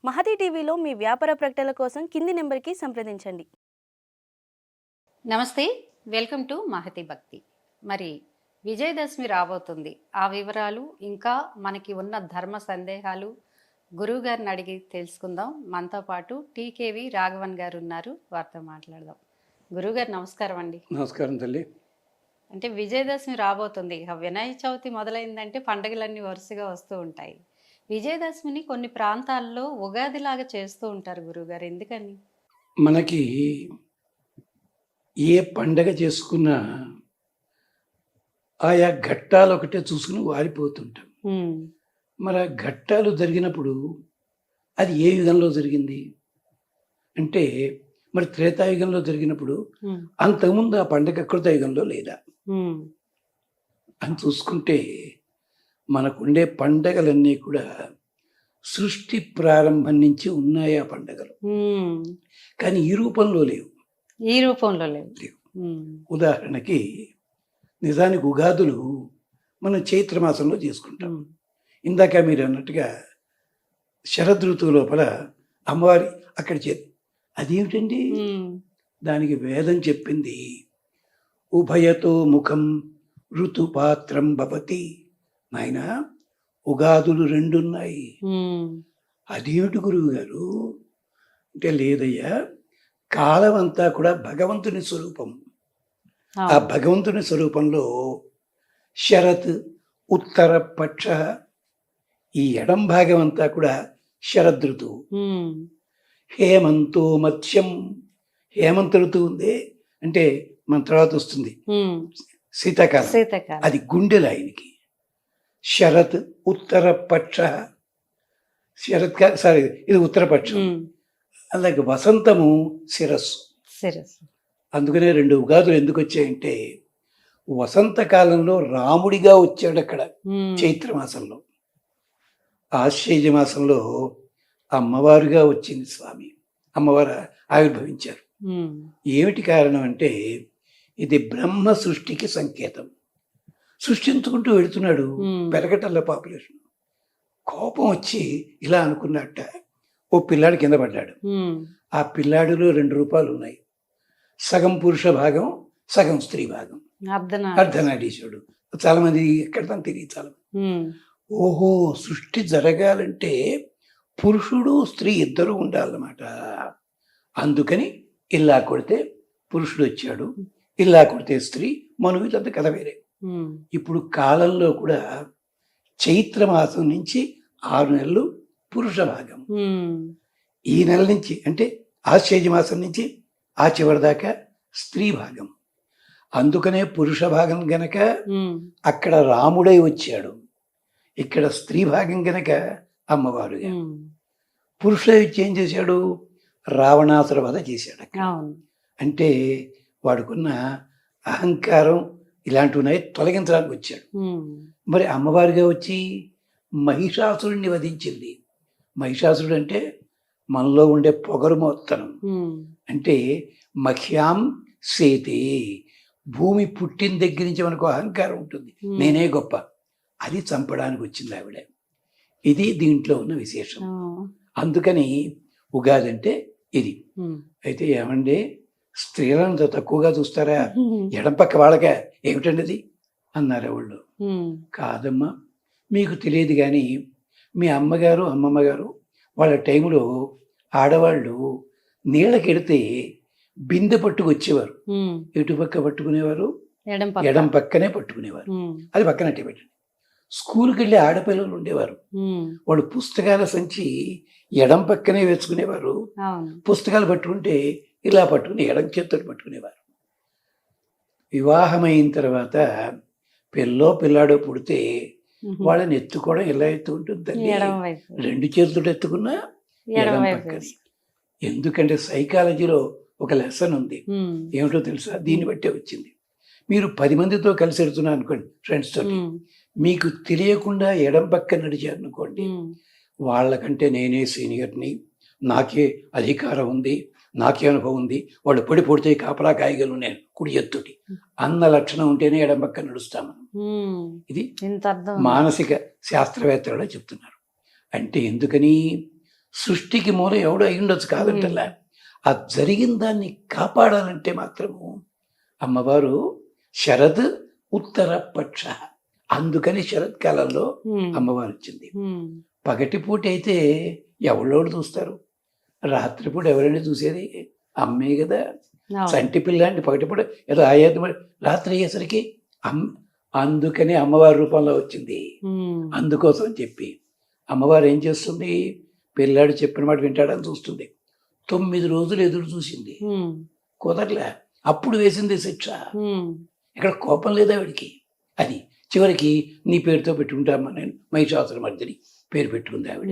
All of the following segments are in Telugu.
మహతి టీవీలో మీ వ్యాపార ప్రకటనల కోసం కింది నెంబర్కి సంప్రదించండి. నమస్తే, వెల్కమ్ టు మహతి భక్తి. మరి విజయదశమి రాబోతుంది. ఆ వివరాలు ఇంకా మనకి ఉన్న ధర్మ సందేహాలు గురువు గారిని అడిగి తెలుసుకుందాం. మనతో పాటు టీకేవి రాఘవన్ గారు ఉన్నారు, వారితో మాట్లాడదాం. గురువుగారు నమస్కారం అండి. నమస్కారం తల్లి. అంటే విజయదశమి రాబోతుంది. ఇక వినాయక చవితి మొదలైందంటే పండుగలన్నీ వరుసగా వస్తూ ఉంటాయి. విజయదశమిని కొన్ని ప్రాంతాల్లో ఉగాదిలాగా చేస్తూ ఉంటారు గురువుగారు, ఎందుకని? మనకి ఏ పండగ చేసుకున్నా ఆయా ఘట్టాలు ఒకటే చూసుకుని వారిపోతుంటాం. మరి ఆ ఘట్టాలు జరిగినప్పుడు అది ఏ యుగంలో జరిగింది అంటే, మరి త్రేతాయుగంలో జరిగినప్పుడు అంతకుముందు ఆ పండగ కృతయుగంలో లేదా అని చూసుకుంటే మనకుండే పండగలన్నీ కూడా సృష్టి ప్రారంభం నుంచి ఉన్నాయి ఆ పండగలు. కానీ ఈ రూపంలో లేవు. ఉదాహరణకి నిజానికి ఉగాదులు మనం చైత్రమాసంలో చేసుకుంటాం. ఇందాక మీరు అన్నట్టుగా శరదృతువు లోపల అమ్మవారి అక్కడ అదేమిటండి, దానికి వేదం చెప్పింది ఉభయతో ముఖం ఋతుపాత్రం భవతి. నాయన ఉగాదులు రెండున్నాయి. అదేమిటి గురువు గారు అంటే, లేదయ్యా, కాలం అంతా కూడా భగవంతుని స్వరూపం. ఆ భగవంతుని స్వరూపంలో శరత్ ఉత్తర పక్ష, ఈ ఎడం భాగం అంతా కూడా శరదృతువు. హేమంతో మత్స్యం, హేమంత ఋతువు ఉంది అంటే మన తర్వాత వస్తుంది శీతాకాలం, అది గుండెలు ఆయనకి. శరత్ ఉత్తర పక్ష, సారీ ఇది ఉత్తరపక్షం. అలాగే వసంతము శిరస్సు. అందుకనే రెండు ఉగాదులు ఎందుకు వచ్చాయంటే, వసంతకాలంలో రాముడిగా వచ్చాడు అక్కడ చైత్రమాసంలో, ఆశ్వయుజ మాసంలో అమ్మవారుగా వచ్చింది స్వామి, అమ్మవారు ఆవిర్భవించారు. ఏమిటి కారణం అంటే, ఇది బ్రహ్మ సృష్టికి సంకేతం. సృష్టించుకుంటూ వెళుతున్నాడు, పెరగటల్ల పాపులేషన్. కోపం వచ్చి ఇలా అనుకున్నట్ట, ఓ పిల్లాడు కింద పడ్డాడు. ఆ పిల్లాడిలో 2 రూపాలు ఉన్నాయి, సగం పురుష భాగం, సగం స్త్రీ భాగం, అర్ధనారీశ్వరుడు. చాలా మంది ఎక్కడ తను తిరిగి చాలా ఓహో, సృష్టి జరగాలంటే పురుషుడు స్త్రీ ఇద్దరు ఉండాలన్నమాట. అందుకని ఇలా కొడితే పురుషుడు వచ్చాడు, ఇలా కొడితే స్త్రీ, మనం ఇదంతా కథ వేరే. ఇప్పుడు కాలంలో కూడా చైత్రమాసం నుంచి 6 నెలలు పురుష భాగం, ఈ నెల నుంచి అంటే ఆశ్వయుజ మాసం నుంచి ఆ చివరి దాకా స్త్రీ భాగం. అందుకనే పురుష భాగం గనక అక్కడ రాముడై వచ్చాడు, ఇక్కడ స్త్రీ భాగం గనక అమ్మవారుగా. పురుషుడై వచ్చి ఏం చేశాడు, రావణాసుర వధ చేశాడు అక్కడ. అంటే వాడుకున్న అహంకారం ఇలాంటివి తొలగించడానికి వచ్చాడు. మరి అమ్మవారిగా వచ్చి మహిషాసురుడిని వధించింది. మహిషాసురుడు అంటే మనలో ఉండే పొగరు మొత్తనం. అంటే మహ్యాం సేతే, భూమి పుట్టిన దగ్గర నుంచి మనకు అహంకారం ఉంటుంది, నేనే గొప్ప, అది చంపడానికి వచ్చింది ఆవిడ. ఇది దీంట్లో ఉన్న విశేషం. అందుకని ఉగాది అంటే ఇది. అయితే ఏమండి, స్త్రీలను తక్కువగా చూస్తారా, ఎడం పక్క వాళ్ళకే ఏమిటండి అది అన్నారు వాళ్ళు. కాదమ్మా, మీకు తెలియదు కానీ మీ అమ్మగారు అమ్మమ్మ గారు వాళ్ళ టైంలో ఆడవాళ్ళు నీళ్ళకెడితే బిందె పట్టుకు వచ్చేవారు. ఎటు పక్క పట్టుకునేవారు, ఎడం పక్కనే పట్టుకునేవారు. అది పక్కనట్టే పెట్టండి. స్కూల్కి వెళ్ళి ఆడపిల్లలు ఉండేవారు, వాళ్ళు పుస్తకాల సంచి ఎడం పక్కనే వేసుకునేవారు, పుస్తకాలు పట్టుకుంటే ఇలా పట్టుకుని ఎడం చేతితో పట్టుకునేవారు. వివాహమైన తర్వాత పిల్లాడో పుడితే వాళ్ళని ఎత్తుకోవడం ఎలా ఎత్తుకుంటుంది, 2 చేతులతో ఎత్తుకున్నా ఎడం పక్కది. ఎందుకంటే సైకాలజీలో ఒక లెసన్ ఉంది, ఏమిటో తెలుసా, దీన్ని బట్టే వచ్చింది. మీరు 10 మందితో కలిసి వెళ్తున్నారు అనుకోండి, ఫ్రెండ్స్ తోటి, మీకు తెలియకుండా ఎడం పక్క నడిచారు అనుకోండి, వాళ్ళకంటే నేనే సీనియర్ని, నాకే అధికారం ఉంది, నాకే అనుభవం ఉంది, వాళ్ళు పొడితే కాపలా కాయగలను నేను కుడి ఎత్తుటి అన్న లక్షణం ఉంటేనే ఎడం పక్క నడుస్తాము. ఇది మానసిక శాస్త్రవేత్తలు చెప్తున్నారు. అంటే ఎందుకని, సృష్టికి మూలం ఎవడో అయి ఉండొచ్చు కాదంటలా. ఆ జరిగిన దాన్ని కాపాడాలంటే మాత్రము అమ్మవారు శరద్ ఉత్తర పక్ష, అందుకని శరత్కాలంలో అమ్మవారు వచ్చింది. పగటిపూట అయితే ఎవళ్ళోడు చూస్తారు, రాత్రిపూట ఎవరైనా చూసేది అమ్మే కదా. చంటి పిల్లాంటి పగటిపూట ఏదో ఆయాత, రాత్రి అయ్యేసరికి అందుకని అమ్మవారి రూపంలో వచ్చింది. అందుకోసం చెప్పి అమ్మవారు ఏం చేస్తుంది, పిల్లాడు చెప్పిన మాట వింటాడని చూస్తుంది. 9 రోజులు ఎదురు చూసింది, కుదరలే. అప్పుడు వేసింది శిక్ష. ఇక్కడ కోపం లేదా వాడికి. అది చివరికి నీ పేరుతో పెట్టుకుంటామా, నేను మహిషాసుర మర్దిని పేరు పెట్టుకుంది ఆవిడ.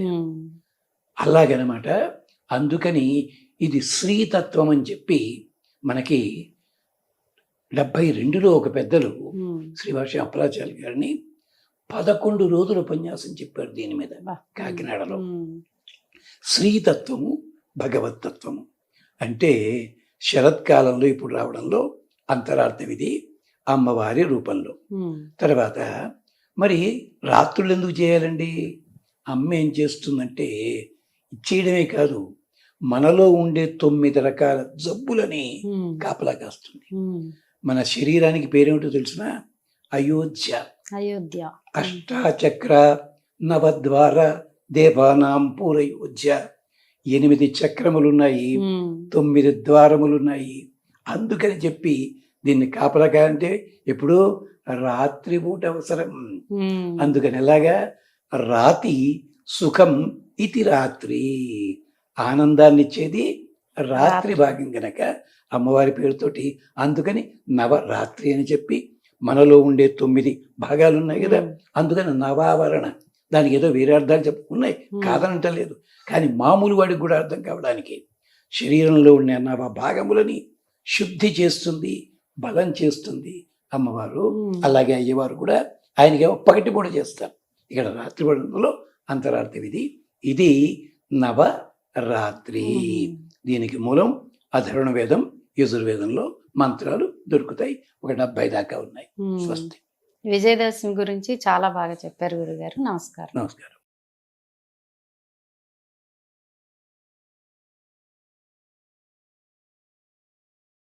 అలాగనమాట. అందుకని ఇది శ్రీతత్వం అని చెప్పి మనకి 72లో ఒక పెద్దలు శ్రీవాషి అప్పలాచార్య గారిని 11 రోజుల ఉపన్యాసం చెప్పారు దీని మీద కాకినాడలో. శ్రీతత్వము భగవత్తత్వము అంటే శరత్కాలంలో ఇప్పుడు రావడంలో అంతరార్థం ఇది, అమ్మవారి రూపంలో. తర్వాత మరి రాత్రులు ఎందుకు చేయాలండి? అమ్మ ఏం చేస్తుందంటే ఇచ్చేయడమే కాదు, మనలో ఉండే 9 రకాల జబ్బులని కాపలా కాస్తుంది. మన శరీరానికి పేరేమిటో తెలిసిన అయోధ్య. అయోధ్య అష్టాచక్ర నవద్వార దేవానాం పూరయోధ్య. 8 చక్రములున్నాయి, 9 ద్వారములున్నాయి. అందుకని చెప్పి దీన్ని కాపలా అంటే ఎప్పుడు రాత్రి పూట అవసరం. అందుకని ఎలాగా రాతి సుఖం ఇది రాత్రి, ఆనందాన్ని ఇచ్చేది రాత్రి భాగం గనక అమ్మవారి పేరుతోటి. అందుకని నవరాత్రి అని చెప్పి మనలో ఉండే 9 భాగాలు ఉన్నాయి కదా, అందుకని నవావరణ. దానికి ఏదో వేరే అర్థాలు చెప్పుకున్నాయి, కాదనంటలేదు. కానీ మామూలు వాడికి కూడా అర్థం కావడానికి శరీరంలో ఉండే నవ భాగములని శుద్ధి చేస్తుంది, బలం చేస్తుంది అమ్మవారు. అలాగే అయ్యవారు కూడా ఆయనకేమో పగటి పూట చేస్తారు, ఇక్కడ రాత్రి పడంలో అంతరార్థం ఇది. ఇది నవరాత్రి. దీనికి మూలం అధర్వణ వేదం, యజుర్వేదంలో మంత్రాలు దొరుకుతాయి. ఒక 70 దాకా ఉన్నాయి. స్వస్తి. విజయదశమి గురించి చాలా బాగా చెప్పారు గురుగారు. నమస్కారం. నమస్కారం.